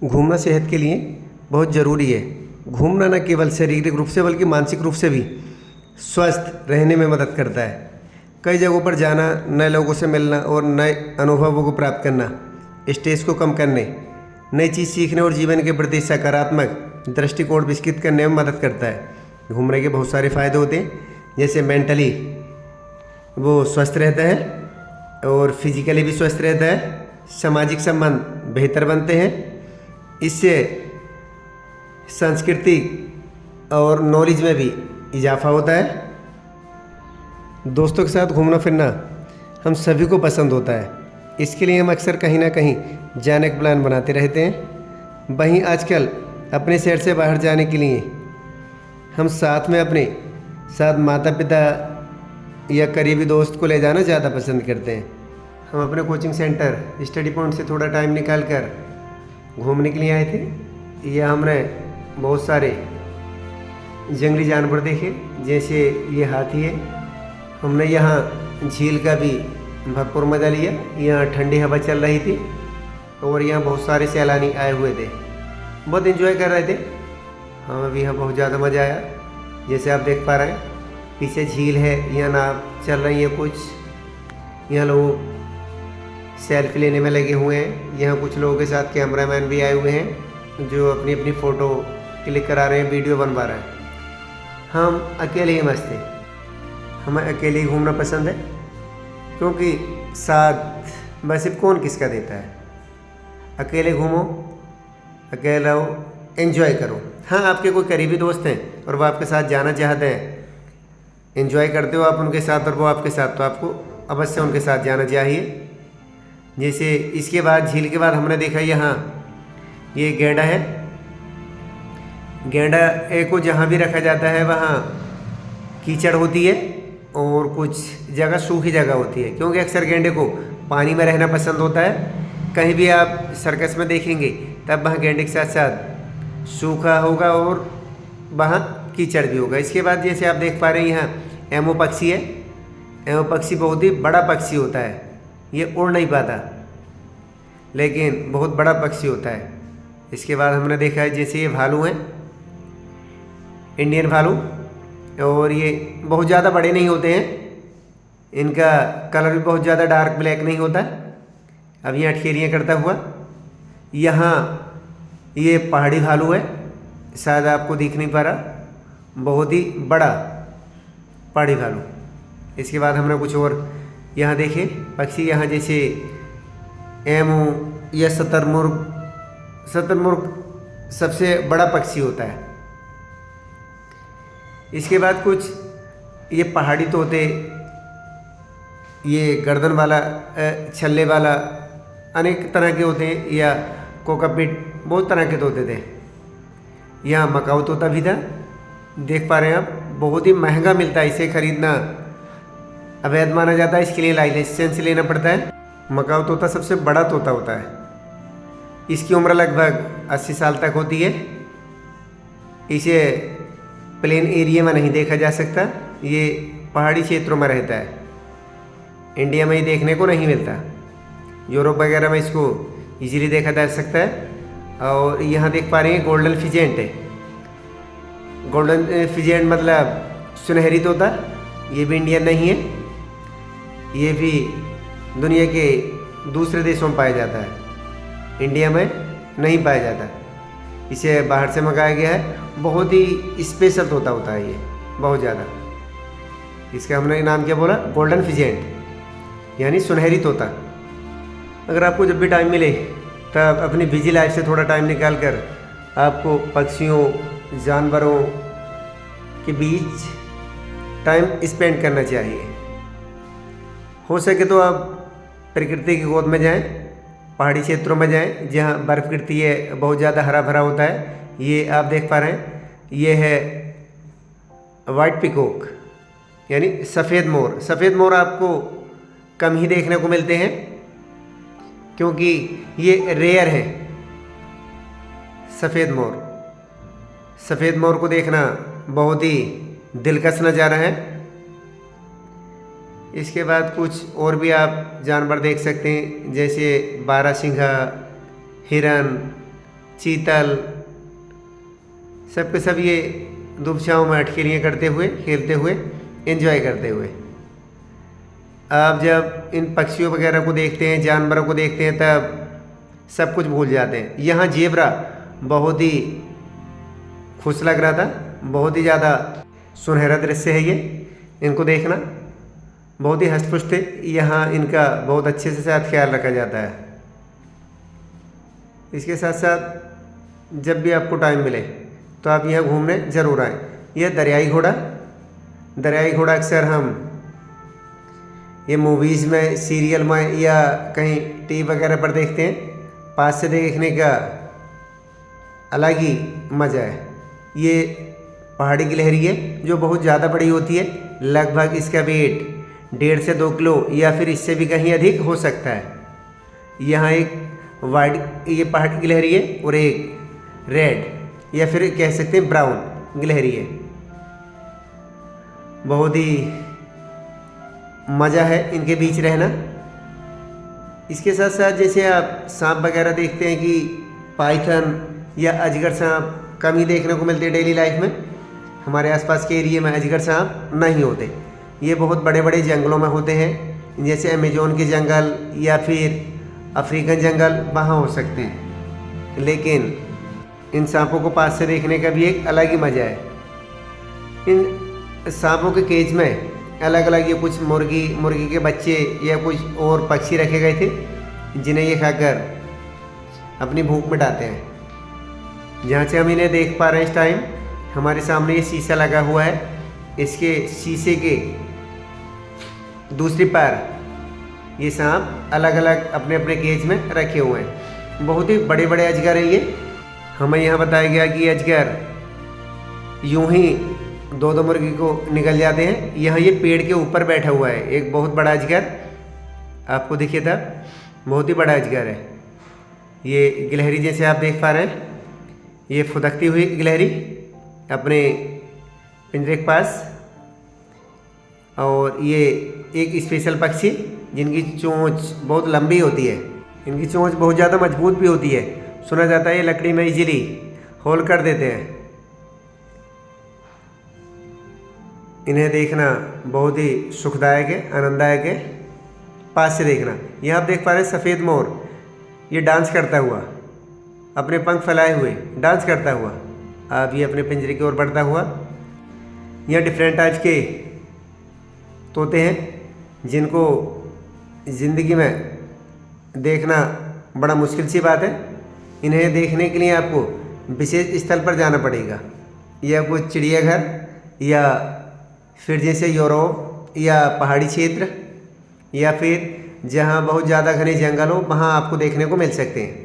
घूमना सेहत के लिए बहुत ज़रूरी है। घूमना न केवल शारीरिक रूप से बल्कि मानसिक रूप से भी स्वस्थ रहने में मदद करता है। कई जगहों पर जाना, नए लोगों से मिलना और नए अनुभवों को प्राप्त करना स्ट्रेस को कम करने, नई चीज़ सीखने और जीवन के प्रति सकारात्मक दृष्टिकोण विकसित करने में मदद करता है। घूमने के बहुत सारे फ़ायदे होते हैं, जैसे मेंटली वो स्वस्थ रहता है और फिजिकली भी स्वस्थ रहता है। सामाजिक संबंध बेहतर बनते हैं। इससे संस्कृति और नॉलेज में भी इजाफा होता है। दोस्तों के साथ घूमना फिरना हम सभी को पसंद होता है, इसके लिए हम अक्सर कहीं ना कहीं जाने का प्लान बनाते रहते हैं। वहीं आजकल अपने शहर से बाहर जाने के लिए हम साथ में अपने साथ माता पिता या करीबी दोस्त को ले जाना ज़्यादा पसंद करते हैं। हम अपने कोचिंग सेंटर स्टडी पॉइंट से थोड़ा टाइम निकाल कर घूमने के लिए आए थे। यह हमने बहुत सारे जंगली जानवर देखे, जैसे ये हाथी है। हमने यहाँ झील का भी भरपूर मज़ा लिया। यहाँ ठंडी हवा चल रही थी और यहाँ बहुत सारे सैलानी आए हुए थे, बहुत एंजॉय कर रहे थे। हमें भी यहाँ बहुत ज़्यादा मज़ा आया। जैसे आप देख पा रहे हैं, पीछे झील है, यहाँ नाव चल रही है कुछ। यहाँ लोग सेल्फी लेने में लगे हुए हैं। यहाँ कुछ लोगों के साथ कैमरामैन भी आए हुए हैं जो अपनी अपनी फ़ोटो क्लिक करा रहे हैं, वीडियो बनवा रहे हैं। हम अकेले ही मस्त हैं। हमें अकेले ही घूमना पसंद है, क्योंकि साथ बस सिर्फ कौन किसका देता है। अकेले घूमो, अकेले रहो, एंजॉय करो। हाँ, आपके कोई करीबी दोस्त हैं और वो आपके साथ जाना चाहते हैं, एंजॉय करते हो आप उनके साथ और वो आपके साथ, तो आपको अवश्य उनके साथ जाना चाहिए। जैसे इसके बाद झील के बाद हमने देखा यहाँ ये गैंडा है। गैंडा को जहाँ भी रखा जाता है वहाँ कीचड़ होती है और कुछ जगह सूखी जगह होती है, क्योंकि अक्सर गैंडे को पानी में रहना पसंद होता है। कहीं भी आप सर्कस में देखेंगे तब वहाँ गैंडे के साथ साथ सूखा होगा और वहाँ कीचड़ भी होगा। इसके बाद जैसे आप देख पा रहे हैं यहाँ एमो पक्षी है। एमो पक्षी बहुत ही बड़ा पक्षी होता है। ये उड़ नहीं पाता, लेकिन बहुत बड़ा पक्षी होता है। इसके बाद हमने देखा है जैसे ये भालू हैं, इंडियन भालू, और ये बहुत ज़्यादा बड़े नहीं होते हैं। इनका कलर भी बहुत ज़्यादा डार्क ब्लैक नहीं होता। अब ये अठखेलियाँ करता हुआ। यहाँ ये पहाड़ी भालू है, शायद आपको दिख नहीं पा रहा, बहुत ही बड़ा पहाड़ी भालू। इसके बाद हमने कुछ और यहाँ देखे पक्षी, यहाँ जैसे एमू या शतरमुर्ग। शतरमुर्ग सबसे बड़ा पक्षी होता है। इसके बाद कुछ ये पहाड़ी तोते, ये गर्दन वाला, छल्ले वाला, अनेक तरह के होते हैं, या कोकापिट, बहुत तरह के तोते थे। यहाँ मकाऊ तोता भी था, देख पा रहे हैं आप। बहुत ही महंगा मिलता है, इसे खरीदना अवैध माना जाता है, इसके लिए लाइसेंस लेना पड़ता है। मकाऊ तोता सबसे बड़ा तोता होता है। इसकी उम्र लगभग 80 साल तक होती है। इसे प्लेन एरिया में नहीं देखा जा सकता, ये पहाड़ी क्षेत्रों में रहता है। इंडिया में ही देखने को नहीं मिलता। यूरोप वगैरह में इसको इजीली देखा जा सकता है। और यहाँ देख पा रहे हैं गोल्डन फिजेंट है। गोल्डन फिजेंट मतलब सुनहरी तोता। ये भी इंडियन नहीं है, ये भी दुनिया के दूसरे देशों में पाया जाता है, इंडिया में नहीं पाया जाता। इसे बाहर से मंगाया गया है। बहुत ही स्पेशल तोता होता है ये, बहुत ज़्यादा। इसका हमने नाम क्या बोला? गोल्डन फिजेंट, यानी सुनहरी तोता। अगर आपको जब भी टाइम मिले तब अपनी बिजी लाइफ से थोड़ा टाइम निकाल कर आपको पक्षियों, जानवरों के बीच टाइम स्पेंड करना चाहिए। हो सके तो आप प्रकृति की गोद में जाएं, पहाड़ी क्षेत्रों में जाएं जहां बर्फ़ गिरती है, बहुत ज़्यादा हरा भरा होता है। ये आप देख पा रहे हैं, ये है वाइट पिकॉक, यानी सफ़ेद मोर। सफ़ेद मोर आपको कम ही देखने को मिलते हैं, क्योंकि ये रेयर है। सफ़ेद मोर को देखना बहुत ही दिलकश नज़ारा है। इसके बाद कुछ और भी आप जानवर देख सकते हैं, जैसे बारहसिंघा, हिरन, चीतल, सब के सब ये धूप छाँव में अटखेलियाँ करते हुए, खेलते हुए, एंजॉय करते हुए। आप जब इन पक्षियों वगैरह को देखते हैं, जानवरों को देखते हैं, तब सब कुछ भूल जाते हैं। यहाँ ज़ेब्रा बहुत ही खुश लग रहा था, बहुत ही ज़्यादा सुनहरा दृश्य है ये। इनको देखना बहुत ही हष्ट-पुष्ट थे। यहाँ इनका बहुत अच्छे से साथ ख्याल रखा जाता है। इसके साथ साथ जब भी आपको टाइम मिले तो आप यहाँ घूमने ज़रूर आएँ। यह दरियाई घोड़ा अक्सर हम ये मूवीज़ में, सीरियल में या कहीं टीवी वगैरह पर देखते हैं। पास से देखने का अलग ही मज़ा है। ये पहाड़ी गिलहरी है जो बहुत ज़्यादा बड़ी होती है। लगभग इसका वेट 1.5 से 2 किलो या फिर इससे भी कहीं अधिक हो सकता है। यहाँ एक वाइट ये पहाड़ी गिलहरी है और एक रेड या फिर कह सकते हैं ब्राउन गिलहरी है। बहुत ही मज़ा है इनके बीच रहना। इसके साथ साथ जैसे आप सांप वगैरह देखते हैं कि पाइथन या अजगर सांप कम ही देखने को मिलते हैं डेली लाइफ में। हमारे आसपास के एरिया में अजगर सांप नहीं होते। ये बहुत बड़े बड़े जंगलों में होते हैं, जैसे अमेजोन के जंगल या फिर अफ्रीकन जंगल, वहाँ हो सकते हैं। लेकिन इन सांपों को पास से देखने का भी एक अलग ही मज़ा है। इन सांपों के केज में अलग अलग ये कुछ मुर्गी के बच्चे या कुछ और पक्षी रखे गए थे, जिन्हें ये खाकर अपनी भूख मिटाते हैं। जहाँ से हम इन्हें देख पा रहे हैं इस टाइम, हमारे सामने ये शीशा लगा हुआ है। इसके शीशे के दूसरी पार ये सांप अलग अलग अपने अपने केज में रखे हुए हैं। बहुत ही बड़े बड़े अजगर हैं ये। हमें यहाँ बताया गया कि अजगर यूं ही 2-2 मुर्गी को निकल जाते हैं। यहाँ ये पेड़ के ऊपर बैठा हुआ है एक बहुत बड़ा अजगर, आपको दिखे था, बहुत ही बड़ा अजगर है ये। गिलहरी जैसे आप देख पा रहे हैं, ये फुदकती हुई गिलहरी अपने पिंजरे के पास। और ये एक स्पेशल पक्षी जिनकी चोंच बहुत लंबी होती है, इनकी चोंच बहुत ज़्यादा मजबूत भी होती है। सुना जाता है ये लकड़ी में इजीली होल कर देते हैं। इन्हें देखना बहुत ही सुखदायक है, आनंददायक है पास से देखना। यहाँ आप देख पा रहे हैं सफ़ेद मोर, ये डांस करता हुआ, अपने पंख फैलाए हुए डांस करता हुआ अब ये अपने पिंजरे की ओर बढ़ता हुआ। यहाँ डिफरेंट टाइप्स के तोते हैं जिनको ज़िंदगी में देखना बड़ा मुश्किल सी बात है। इन्हें देखने के लिए आपको विशेष स्थल पर जाना पड़ेगा, या कोई चिड़ियाघर या फिर जैसे यूरोप या पहाड़ी क्षेत्र या फिर जहाँ बहुत ज़्यादा घने जंगल हो, वहाँ आपको देखने को मिल सकते हैं।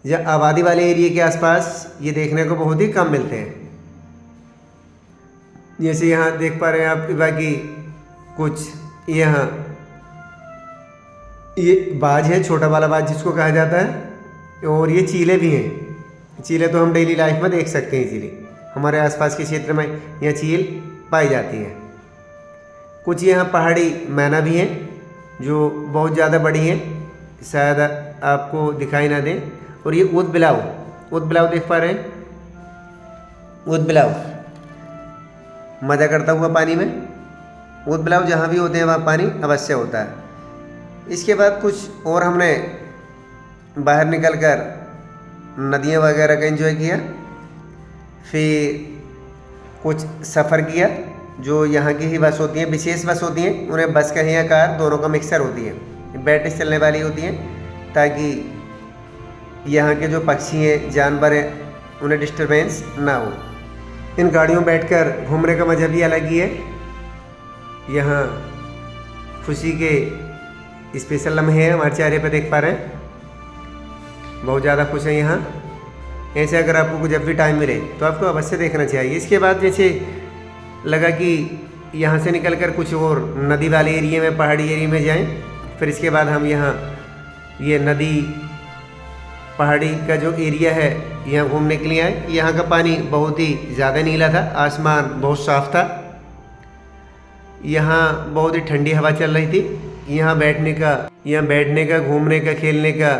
या आबादी वाले एरिया के आसपास ये देखने को बहुत ही कम मिलते हैं। जैसे यहाँ देख पा रहे हैं आप बाकी कुछ, यहाँ ये बाज है, छोटा वाला बाज जिसको कहा जाता है। और ये चीले भी हैं। चीले तो हम डेली लाइफ में देख सकते हैं इजीली, हमारे आसपास के क्षेत्र में यह चील पाई जाती है। कुछ यहाँ पहाड़ी मैना भी हैं जो बहुत ज़्यादा बड़ी हैं, शायद आपको दिखाई ना दें। और ये ऊद बिलाव देख पा रहे हैं, ऊद बिलाव मज़ा करता हुआ पानी में। ऊद बिलाव जहाँ भी होते हैं वहाँ पानी अवश्य होता है। इसके बाद कुछ और हमने बाहर निकलकर नदियाँ वगैरह का एंजॉय किया, फिर कुछ सफ़र किया। जो यहाँ की ही बस होती हैं, विशेष बस होती हैं, उन्हें बस कहें या कार, दोनों का मिक्सर होती है, बैटरी से चलने वाली होती हैं, ताकि यहाँ के जो पक्षी हैं, जानवर हैं, उन्हें डिस्टरबेंस ना हो। इन गाड़ियों में बैठकर घूमने का मज़ा भी अलग ही है। यहाँ खुशी के स्पेशल लम्हे हैं हमारे चेहरे पर देख पा रहे हैं, बहुत ज़्यादा खुश हैं यहाँ। ऐसे अगर आपको जब भी टाइम मिले तो आपको अवश्य देखना चाहिए। इसके बाद जैसे लगा कि यहाँ से निकलकर कुछ और नदी वाले एरिया में, पहाड़ी एरिया में जाएं। फिर इसके बाद हम यहाँ ये नदी पहाड़ी का जो एरिया है यहाँ घूमने के लिए आए। यहाँ का पानी बहुत ही ज़्यादा नीला था, आसमान बहुत साफ़ था, यहाँ बहुत ही ठंडी हवा चल रही थी। यहाँ बैठने का, घूमने का, खेलने का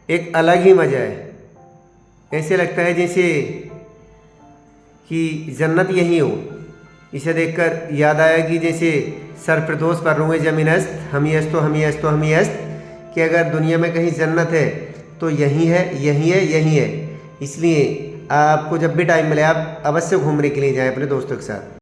एक अलग ही मज़ा है। ऐसे लगता है जैसे कि जन्नत यही हो। इसे देखकर याद आया कि जैसे सरफिरदौस पर रूए ज़मीनस्त हमी अस्तो हमी अस्तो हमी अस्त, कि अगर दुनिया में कहीं जन्नत है तो यही है, यही है, यही है। इसलिए आपको जब भी टाइम मिले आप अवश्य घूमने के लिए जाएं अपने दोस्तों के साथ।